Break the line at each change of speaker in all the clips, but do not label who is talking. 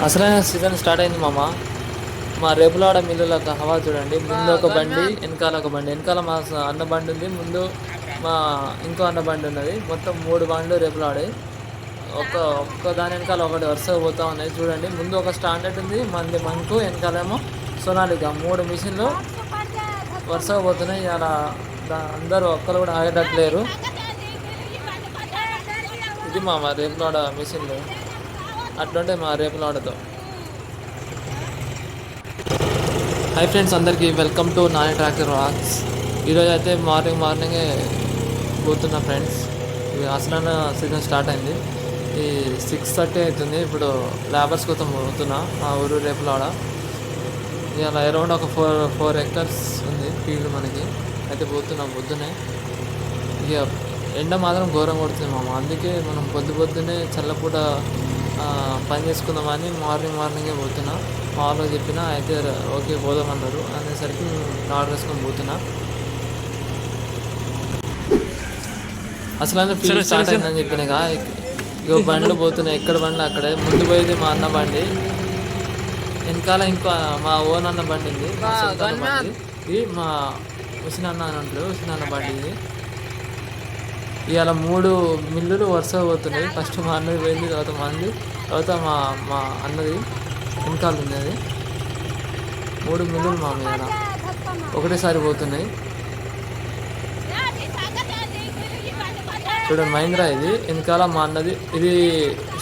అసలైన season start అయింది మామ. మా రేపులాడ మిల్లులకు హవా చూడండి. ముందు ఒక బండి, వెనకాల ఒక బండి. వెనకాల మా అన్న బండి ఉంది, ముందు మా ఇంకో అన్న బండి ఉన్నది. మొత్తం 3 బండ్లు రేపులాడాయి. ఒక్క దాని వెనకాల ఒకటి వరుసగా పోతా ఉన్నాయి చూడండి. ముందు ఒక స్టాండర్డ్ ఉంది, మంది మంకు, వెనకాలేమో సోనాలిక. 3 మిషన్లు వరుసగా పోతున్నాయి. అలా అందరూ ఒక్కరు కూడా ఆగేటట్లేరు. ఇది మా రేపులాడ మిషన్లు అట్లుంటే మా రేపులాడతో. హై ఫ్రెండ్స్, అందరికీ welcome to Nani tractor rocks. ఈరోజు అయితే మార్నింగే పోతున్నా ఫ్రెండ్స్. ఇది అసలైన సీజన్ స్టార్ట్ అయింది. ఈ 6:30 అవుతుంది. ఇప్పుడు లేబర్స్ కోసం పోతున్నా మా ఊరు రేపులాడ. ఇలా అరౌండ్ ఒక 4 ఎకర్స్ ఉంది ఫీల్డ్ మనకి. అయితే పోతున్నాం పొద్దునే. ఇక ఎండ మాత్రం ఘోరం కొడుతుంది మామ. అందుకే మనం పొద్దున్నే చల్లపూట పని చేసుకుందామని మార్నింగే పోతున్నా. మా వాళ్ళు చెప్పిన అయితే ఓకే పోదామన్నారు అనేసరికి ఆర్డర్ వేసుకొని పోతున్నా. అసలు ఫీల్డ్ స్టార్ట్ అయిందని చెప్పినగా ఇక బండ్లు పోతున్నాయి. ఎక్కడ బండ్లు అక్కడే. ముందు పోయేది మా అన్న బండి, వెనకాల ఇంకో మా ఓన్ అన్న బండి ఉంది, మా సొంత బండి. ఇది మా ఉసినన్న అని ఉంటాడు, ఉసినన్న బండి ఇది. ఇవాళ 3 మిల్లులు వరుసగా పోతున్నాయి. ఫస్ట్ మా అన్నది పోయింది, తర్వాత మా అన్నది వెనకాల ఉంది. అది 3 మిల్లులు మా మీద ఒకటేసారి పోతున్నాయి. చూడండి, మహీంద్రా ఇది. వెనకాల మా అన్నది ఇది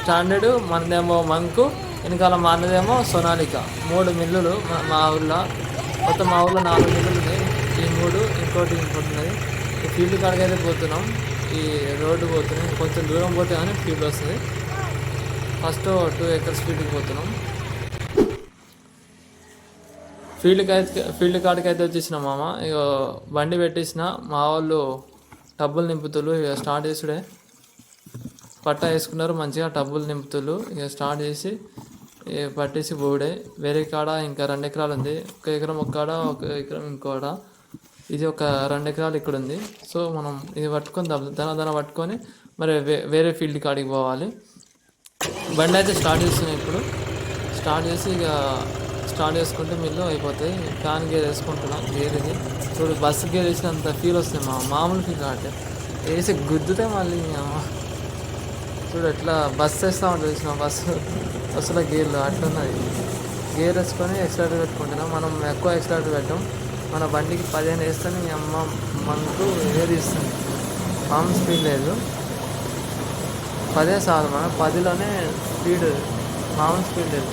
స్టాండర్డ్, మనదేమో మంకు, వెనకాల మా అన్నదేమో సోనాలిక. 3 మిల్లులు మా ఊళ్ళో. మొత్తం మా ఊళ్ళో 4 మిల్లులు ఉన్నాయి. ఈ 3 ఇంకోటి ఉన్నది. ఈ ఫీల్డ్ కాడికి అయితే పోతున్నాం. ఈ రోడ్డు పోతున్నాం. కొంచెం దూరం పోతే కానీ ఫీల్డ్ వస్తుంది. ఫస్ట్ 2 ఎకర్స్ ఫీల్డ్కి పోతున్నాం. ఫీల్డ్ కాడికి అయితే వచ్చేసిన మామ. ఇక బండి పెట్టేసిన. మా వాళ్ళు టబ్బులు నింపుతులు. ఇక స్టార్ట్ చేసుడే. పట్టా వేసుకున్నారు మంచిగా. టబ్బులు నింపుతులు. ఇక స్టార్ట్ చేసి పట్టేసి పోవుడే. వేరే కాడ ఇంకా 2 ఎకరాలు ఉంది. 1 ఎకరం ఒక కాడ, 1 ఎకరం ఇంకోడ. ఇది ఒక 2 ఎకరాలు ఇక్కడ ఉంది. సో మనం ఇది పట్టుకొని దన పట్టుకొని మరి వేరే ఫీల్డ్ కాడికి పోవాలి. బండి అయితే స్టార్ట్ చేస్తున్నాయి. ఇప్పుడు స్టార్ట్ చేసి ఇక స్టార్ట్ చేసుకుంటే మిల్లు అయిపోతాయి. ఫ్యాన్ గేర్ వేసుకుంటున్నాం. గేర్ ఇది చూడు, బస్సు గేర్ వేసినంత ఫీల్ వస్తుంది మామూలు ఫీల్ కాబట్టి. వేసి గుద్దుతే మళ్ళీ చూడు ఎట్లా బస్సు వేస్తూ ఉంటుంది. చూసిన బస్సులో గేర్లు అట్లున్నది. గేర్ వేసుకొని ఎక్సలేటర్ పెట్టుకుంటున్నాం. మనం ఎక్కువ ఎక్సలేటర్ పెట్టాం. మన బండికి 15 వేస్తేనే మీ అమ్మ మనకు ఏది ఇస్తుంది. మామూలు స్పీడ్ లేదు, 10 చాలు. మనం 10లోనే స్పీడ్, మామూలు స్పీడ్ లేదు.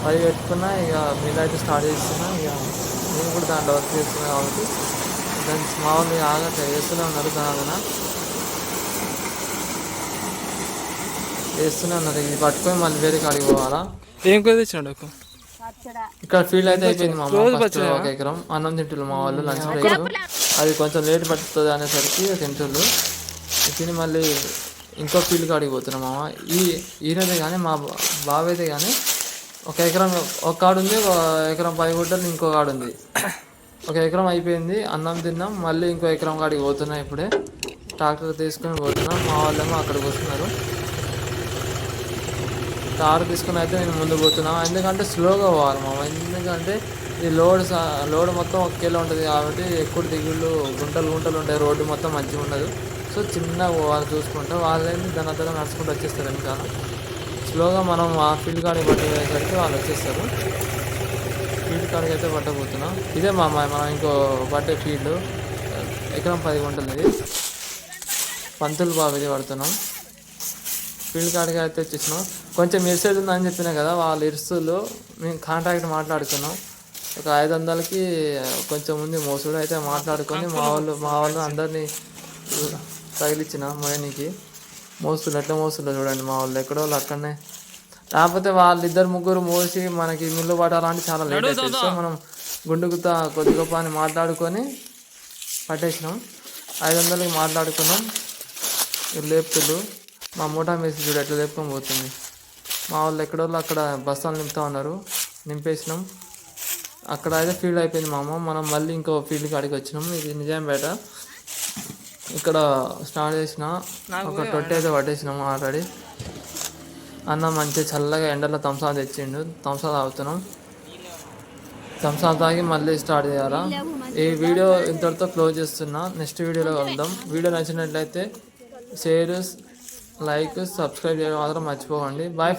10 పెట్టుకున్నా. ఇక మిల్ అయితే స్టార్ట్ చేస్తున్నా. ఇక నేను కూడా దాంట్లో వర్క్ చేస్తున్నా కాబట్టి దాన్ని మామూలుగా ఆగట్లే వేస్తూనే ఉన్నారు. దాని వేస్తూనే ఉన్నారు. ఇది పట్టుకొని మళ్ళీ వేరే కాడికి పోవాలా.
ఏం కూడా తెచ్చినాడు?
ఇక్కడ ఫీల్డ్ అయితే అయిపోయింది మా ఫస్ట్ 1 ఎకరం. అన్నం తింటున్నారు మా వాళ్ళు లంచ్ బ్రేక్. అది కొంచెం లేట్ పడుతుంది అనేసరికి తింటున్నారు. తిని మళ్ళీ ఇంకో ఫీల్డ్ కాడికి పోతున్నాం మామ. ఈరోజే కానీ మా బావ అయితే కానీ 1 ఎకరం ఒక కాడు ఉంది, 1 ఎకరం 10 గుంటలు ఇంకో కాడు ఉంది. 1 ఎకరం అయిపోయింది, అన్నం తిన్నాం. మళ్ళీ ఇంకో ఎకరం కాడికి పోతున్నాం. ఇప్పుడే ట్రాక్టర్ తీసుకొని పోతున్నాం. మా వాళ్ళేమో అక్కడికి వస్తున్నారు. తాడు తీసుకుని అయితే నేను ముందు పోతున్నాను. ఎందుకంటే స్లోగా పోవాలి మామ. ఎందుకంటే ఈ లోడ్ మొత్తం ఒకేలా ఉంటుంది కాబట్టి ఎక్కువ దిగుళ్ళు గుంటలు ఉంటాయి. రోడ్డు మొత్తం మంచిగా ఉండదు. సో చిన్నగా పోవాలి చూసుకుంటా. వాళ్ళేమి దాని నడుచుకుంటూ వచ్చేస్తారు వెనకాల. స్లోగా మనం ఆ ఫీల్డ్ కాడికి పట్టేసరికి వాళ్ళు వచ్చేస్తారు. ఫీల్డ్ కాడికి అయితే పట్టబోతున్నాం. ఇదే మా మనం ఇంకో పట్టే ఫీల్డ్. ఎకరం 10 గుంటలు. ఇది పంతులు బాబు ఇది పడుతున్నాం. ఫీల్డ్ కాడికి అయితే వచ్చేసినాం. కొంచెం ఇరిసేది ఉందని చెప్పినా కదా, వాళ్ళ ఇరుసులు మేము కాంట్రాక్ట్ మాట్లాడుకున్నాం. ఒక 500కి కొంచెం ఉంది మోసుడు. అయితే మాట్లాడుకొని మా వాళ్ళు అందరినీ తగిలిచ్చిన మోయనికి. మోస్తులు ఎట్లా మోస్తుందో చూడండి. మా వాళ్ళు ఎక్కడో వాళ్ళు అక్కడనే. లేకపోతే వాళ్ళిద్దరు ముగ్గురు మోసి మనకి మిల్లు పట్టాలంటే చాలా లేట్ అవుతుంది. సో మనం గుండుగుతా కొద్ది గొప్ప అని మాట్లాడుకొని పట్టేసినాం. 500కి మాట్లాడుకున్నాం. లేపుతులు మా మూటా మేసి చూడు ఎట్లా లేపుకొని పోతుంది. మా వాళ్ళు ఎక్కడోళ్ళు అక్కడ బస్తాలు నింపుతా ఉన్నారు. నింపేసినాం. అక్కడ అయితే ఫీల్డ్ అయిపోయింది మామ. మనం మళ్ళీ ఇంకో ఫీల్డ్ కాడికి వచ్చినాం. ఇది నిజాంపేట. ఇక్కడ స్టార్ట్ చేసిన ఒక 20 అయితే పట్టేసినాము ఆల్రెడీ. అన్న మంచిగా చల్లగా ఎండలో థమ్స్అప్ తెచ్చిండు, థమ్స్అప్ తాగుతున్నాం. థమ్స్అప్ తాగి మళ్ళీ స్టార్ట్ చేయాలా. ఈ వీడియో ఇంతటితో క్లోజ్ చేస్తున్నా. నెక్స్ట్ వీడియోలో కలుద్దాం. వీడియో నచ్చినట్లయితే షేర్, లైక్, సబ్స్క్రైబ్ చేయడం మాత్రం మర్చిపోకండి. బాయ్.